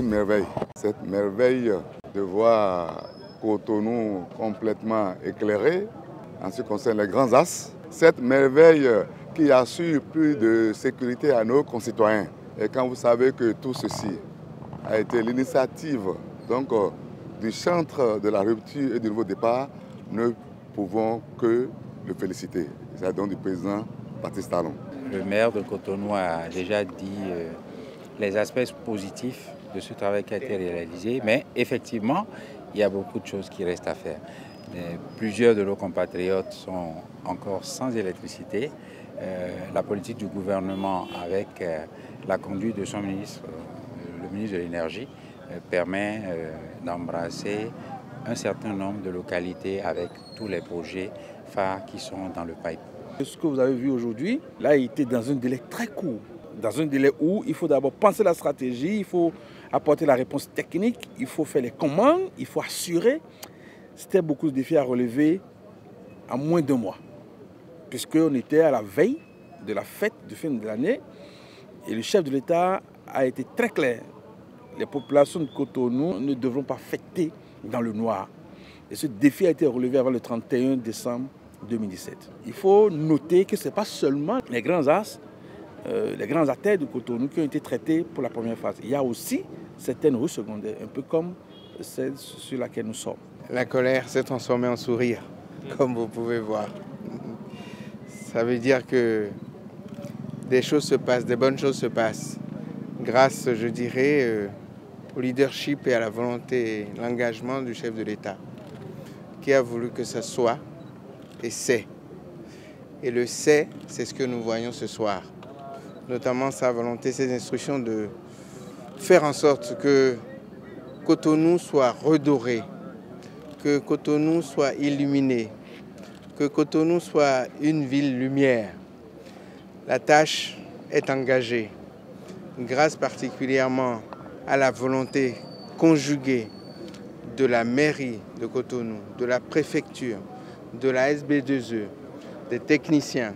une merveille. Cette merveille de voir Cotonou complètement éclairé en ce qui concerne les grands axes. Cette merveille qui assure plus de sécurité à nos concitoyens. Et quand vous savez que tout ceci a été l'initiative du centre de la rupture et du nouveau départ, nous pouvons que le féliciter. C'est donc du président Baptiste Talon. Le maire de Cotonou a déjà dit les aspects positifs de ce travail qui a été réalisé, mais effectivement, il y a beaucoup de choses qui restent à faire. Plusieurs de nos compatriotes sont encore sans électricité. La politique du gouvernement, avec la conduite de son ministre, le ministre de l'Énergie, permet d'embrasser un certain nombre de localités avec tous les projets phares qui sont dans le pipe. Ce que vous avez vu aujourd'hui, là, il était dans un délai très court. Dans un délai où il faut d'abord penser la stratégie, il faut apporter la réponse technique, il faut faire les commandes, il faut assurer. C'était beaucoup de défis à relever en moins d'1 mois. Puisqu'on était à la veille de la fête de fin de l'année et le chef de l'État a été très clair. Les populations de Cotonou ne devront pas fêter dans le noir. Et ce défi a été relevé avant le 31 décembre 2017. Il faut noter que ce n'est pas seulement les grands axes, les grands artères de Cotonou qui ont été traités pour la première phase. Il y a aussi certaines rues secondaires, un peu comme celle sur laquelle nous sommes. La colère s'est transformée en sourire, comme vous pouvez voir. Ça veut dire que des choses se passent, des bonnes choses se passent, grâce, je dirais, au leadership et à la volonté, l'engagement du chef de l'État, qui a voulu que ça soit et c'est. Et le c'est ce que nous voyons ce soir. Notamment sa volonté, ses instructions de faire en sorte que Cotonou soit redoré, que Cotonou soit illuminé, que Cotonou soit une ville lumière. La tâche est engagée, grâce particulièrement à la volonté conjuguée de la mairie de Cotonou, de la préfecture, de la SB2E, des techniciens,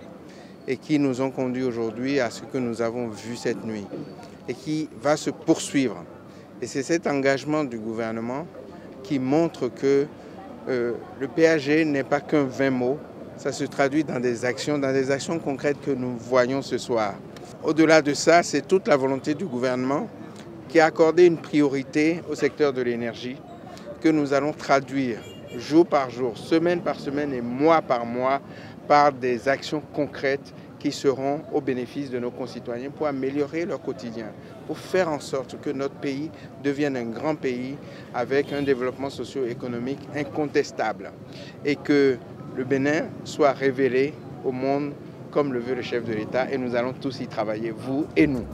et qui nous ont conduits aujourd'hui à ce que nous avons vu cette nuit, et qui va se poursuivre. Et c'est cet engagement du gouvernement qui montre que le PAG n'est pas qu'un vain mot, ça se traduit dans des actions concrètes que nous voyons ce soir. Au-delà de ça, c'est toute la volonté du gouvernement qui a accordé une priorité au secteur de l'énergie que nous allons traduire jour par jour, semaine par semaine et mois par mois par des actions concrètes qui seront au bénéfice de nos concitoyens pour améliorer leur quotidien, pour faire en sorte que notre pays devienne un grand pays avec un développement socio-économique incontestable et que le Bénin soit révélé au monde comme le veut le chef de l'État et nous allons tous y travailler, vous et nous.